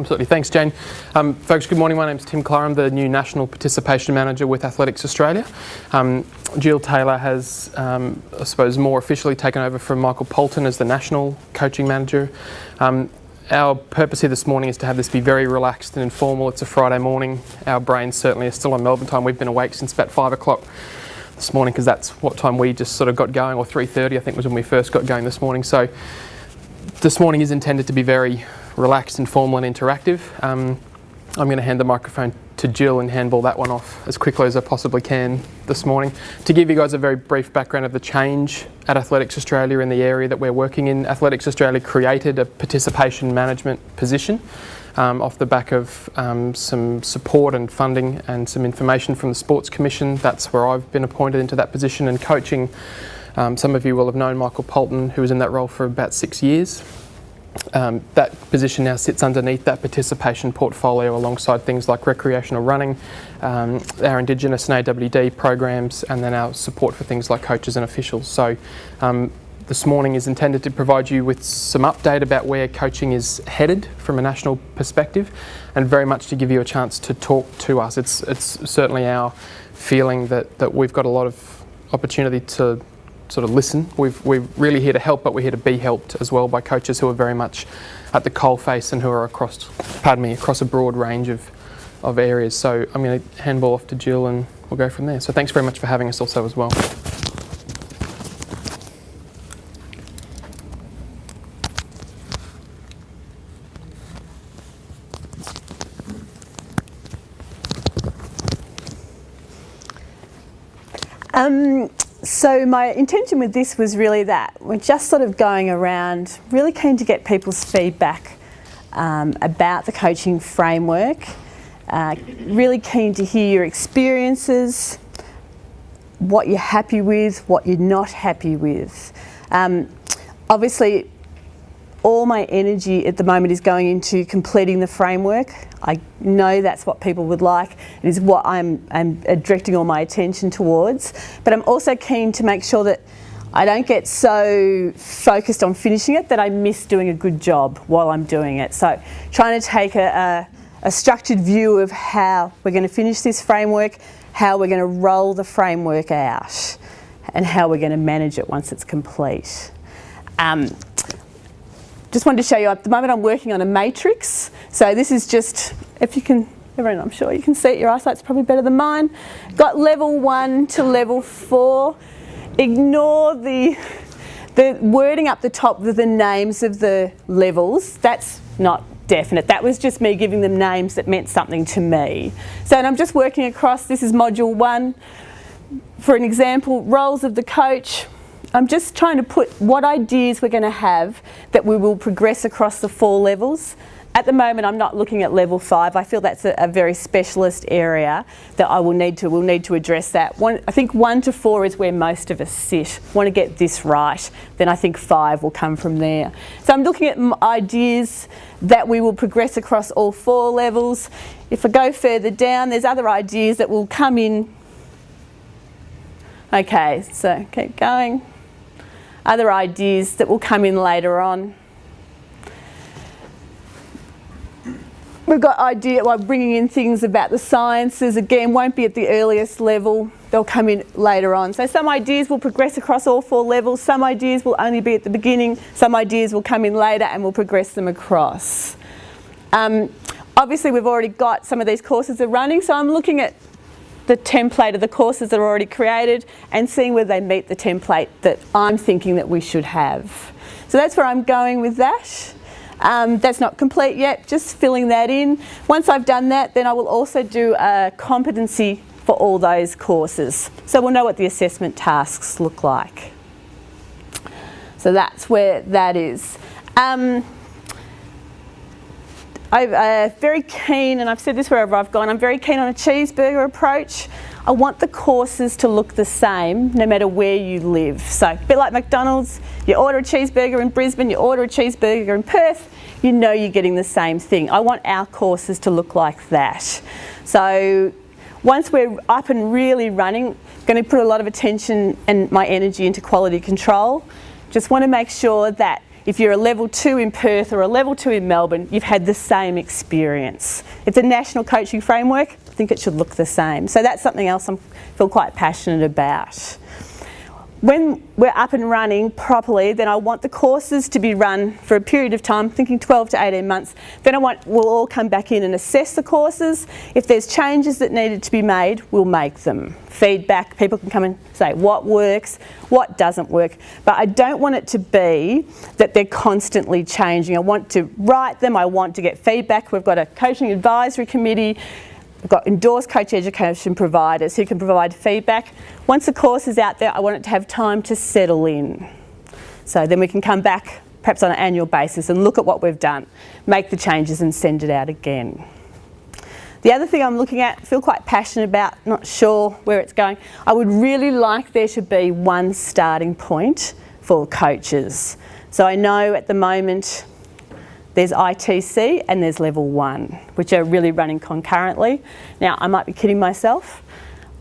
Absolutely. Thanks, Jane. Folks, good morning. My name's Tim Clark. I'm the new National Participation Manager with Athletics Australia. Jill Taylor has, I suppose, more officially taken over from Michael Polton as the National Coaching Manager. Our purpose here this morning is to have this be very relaxed and informal. It's a Friday morning. Our brains certainly are still on Melbourne time. We've been awake since about 5 o'clock this morning because that's what time we just sort of got going, or 3:30 I think was when we first got going this morning. So this morning is intended to be very relaxed, informal and interactive. I'm going to hand the microphone to Jill and handball that one off as quickly as I possibly can this morning. To give you guys a very brief background of the change at Athletics Australia in the area that we're working in, Athletics Australia created a participation management position off the back of some support and funding and some information from the Sports Commission. That's where I've been appointed into that position and coaching. Some of you will have known Michael Polton, who was in that role for about 6 years. That position now sits underneath that participation portfolio alongside things like recreational running, our Indigenous and AWD programs, and then our support for things like coaches and officials. So this morning is intended to provide you with some update about where coaching is headed from a national perspective, and very much to give you a chance to talk to us. It's certainly our feeling that we've got a lot of opportunity to sort of listen. We're really here to help, but we're here to be helped as well by coaches who are very much at the coalface and who are across a broad range of areas. So I'm going to handball off to Jill and we'll go from there. So thanks very much for having us also as well. So my intention with this was really that we're just sort of going around, really keen to get people's feedback about the coaching framework, really keen to hear your experiences, what you're happy with, what you're not happy with. Obviously, all my energy at the moment is going into completing the framework. I know that's what people would like. It is what I'm directing all my attention towards. But I'm also keen to make sure that I don't get so focused on finishing it that I miss doing a good job while I'm doing it. So trying to take a structured view of how we're going to finish this framework, how we're going to roll the framework out, and how we're going to manage it once it's complete. Just wanted to show you, at the moment I'm working on a matrix. So this is just, if you can, everyone, I'm sure you can see it, your eyesight's probably better than mine. Got level 1 to level 4. Ignore the wording up the top with the names of the levels. That's not definite. That was just me giving them names that meant something to me. So, and I'm just working across, this is module 1. For an example, roles of the coach. I'm just trying to put what ideas we're going to have that we will progress across the 4 levels. At the moment, I'm not looking at level 5. I feel that's a very specialist area that we'll need to address that. I think 1 to 4 is where most of us sit. Want to get this right, then I think 5 will come from there. So I'm looking at ideas that we will progress across all 4 levels. If I go further down, there's other ideas that will come in. Okay, so keep going. Other ideas that will come in later on. We've got bringing in things about the sciences, again, won't be at the earliest level. They'll come in later on. So some ideas will progress across all 4 levels. Some ideas will only be at the beginning. Some ideas will come in later and we'll progress them across. Obviously, we've already got some of these courses are running, so I'm looking at the template of the courses that are already created and seeing whether they meet the template that I'm thinking that we should have. So that's where I'm going with that. That's not complete yet, just filling that in. Once I've done that, then I will also do a competency for all those courses. So we'll know what the assessment tasks look like. So that's where that is. I'm very keen, and I've said this wherever I've gone, I'm very keen on a cheeseburger approach. I want the courses to look the same no matter where you live. So a bit like McDonald's, you order a cheeseburger in Brisbane, you order a cheeseburger in Perth, you know you're getting the same thing. I want our courses to look like that. So once we're up and really running, I'm going to put a lot of attention and my energy into quality control. Just want to make sure that if you're a level 2 in Perth or a level 2 in Melbourne, you've had the same experience. It's a national coaching framework. I think it should look the same. So that's something else I feel quite passionate about. When we're up and running properly, then I want the courses to be run for a period of time, thinking 12 to 18 months. Then we'll all come back in and assess the courses. If there's changes that needed to be made, we'll make them. Feedback, people can come and say what works, what doesn't work. But I don't want it to be that they're constantly changing. I want to write them, I want to get feedback. We've got a coaching advisory committee. We've got endorsed coach education providers who can provide feedback. Once the course is out there, I want it to have time to settle in. So then we can come back, perhaps on an annual basis, and look at what we've done, make the changes and send it out again. The other thing I'm looking at, feel quite passionate about, not sure where it's going, I would really like there to be one starting point for coaches. So I know at the moment, there's ITC and there's level 1, which are really running concurrently. Now, I might be kidding myself,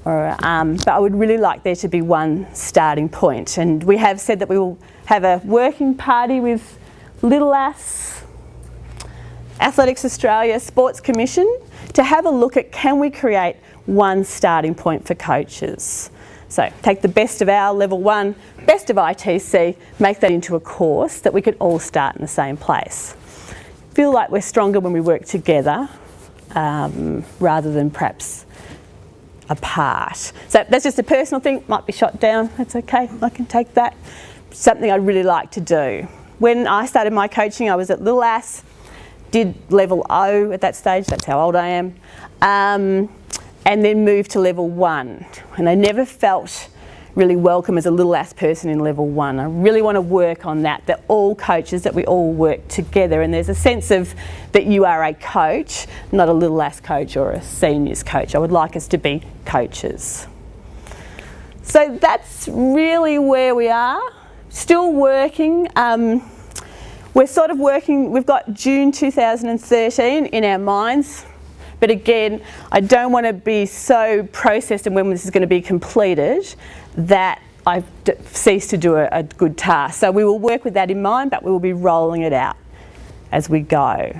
but I would really like there to be one starting point. And we have said that we will have a working party with Little Ass, Athletics Australia, Sports Commission, to have a look at can we create one starting point for coaches. So take the best of our level 1, best of ITC, make that into a course that we could all start in the same place. Feel like we're stronger when we work together rather than perhaps apart. So that's just a personal thing, might be shot down, that's okay, I can take that. Something I'd really like to do. When I started my coaching, I was at Little Ass, did level O at that stage, that's how old I am, and then moved to level 1. And I never felt really welcome as a Little Ass person in level 1. I really want to work on that all coaches, that we all work together, and there's a sense of that you are a coach, not a Little Ass coach or a seniors coach. I would like us to be coaches. So that's really where we are. Still working. We're sort of working, we've got June 2013 in our minds, but again, I don't want to be so processed in when this is going to be completed that I've ceased to do a good task. So we will work with that in mind, but we will be rolling it out as we go.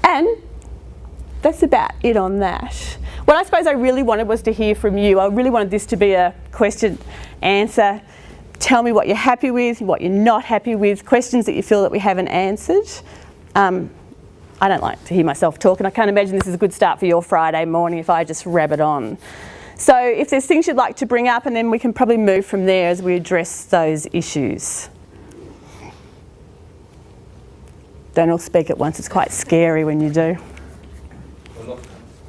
And that's about it on that. What I suppose I really wanted was to hear from you. I really wanted this to be a question answer. Tell me what you're happy with, what you're not happy with, questions that you feel that we haven't answered. I don't like to hear myself talk, and I can't imagine this is a good start for your Friday morning if I just rabbit on. So if there's things you'd like to bring up, and then we can probably move from there as we address those issues. Don't all speak at once, it's quite scary when you do. Well,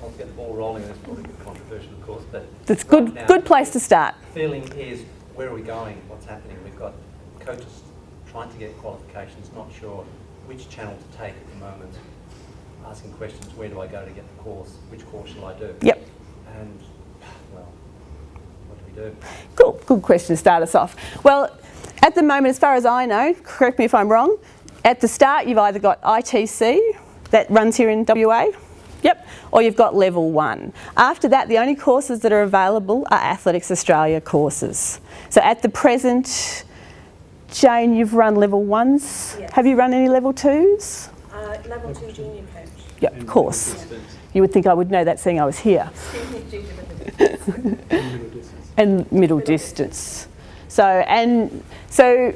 I'll get the ball rolling. That's probably a bit controversial, of course, but it's a good place to start. Feeling is, where are we going? What's happening? We've got coaches trying to get qualifications, not sure which channel to take at the moment, asking questions, where do I go to get the course? Which course shall I do? Yep. And, well, what do we do? Cool, good question to start us off. Well, at the moment, as far as I know, correct me if I'm wrong, at the start you've either got ITC, that runs here in WA, yep, or you've got level 1. After that, the only courses that are available are Athletics Australia courses. So at the present, Jane, you've run level 1s. Yes. Have you run any level 2s? Level 2 junior coach. Yep, of course. Yeah. You would think I would know that seeing I was here. And middle distance. So the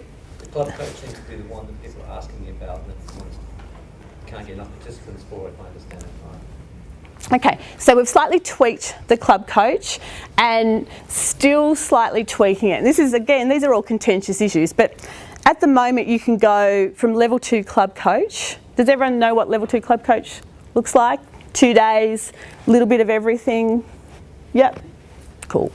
club coach seems to be the one that people are asking me about, and it's the one that can't get enough participants for, if I understand it right. Okay, so we've slightly tweaked the club coach and still slightly tweaking it. And this is, again, these are all contentious issues, but at the moment you can go from level 2 club coach. Does everyone know what level 2 club coach looks like? 2 days, a little bit of everything. Yep, cool.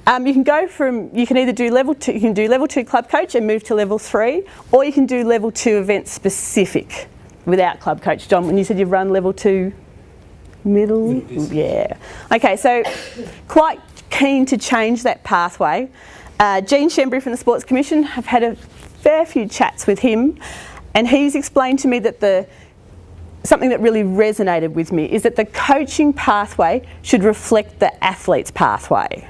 You can either do level 2, you can do level 2 club coach and move to level 3, or you can do level 2 event specific without club coach. John, when you said you've run level 2 middle, yeah. Okay, so quite keen to change that pathway. Jean Shembry from the Sports Commission, I've had a fair few chats with him, and he's explained to me that something that really resonated with me is that the coaching pathway should reflect the athlete's pathway.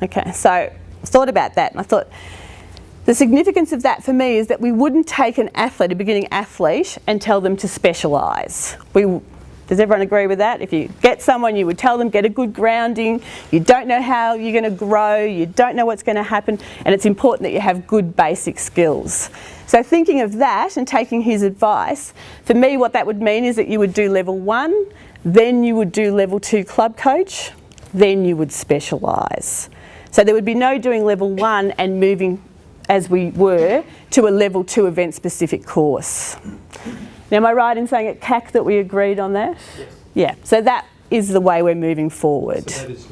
Okay, so I thought about that, and I thought The significance of that for me is that we wouldn't take an athlete, a beginning athlete, and tell them to specialise. Does everyone agree with that? If you get someone, you would tell them, get a good grounding, you don't know how you're going to grow, you don't know what's going to happen, and it's important that you have good basic skills. So thinking of that and taking his advice, for me what that would mean is that you would do level 1, then you would do level 2 club coach, then you would specialise. So there would be no doing level 1 and moving as we were to a level 2 event specific course. Now am I right in saying at CAC that we agreed on that? Yes. Yeah, so that is the way we're moving forward. So that is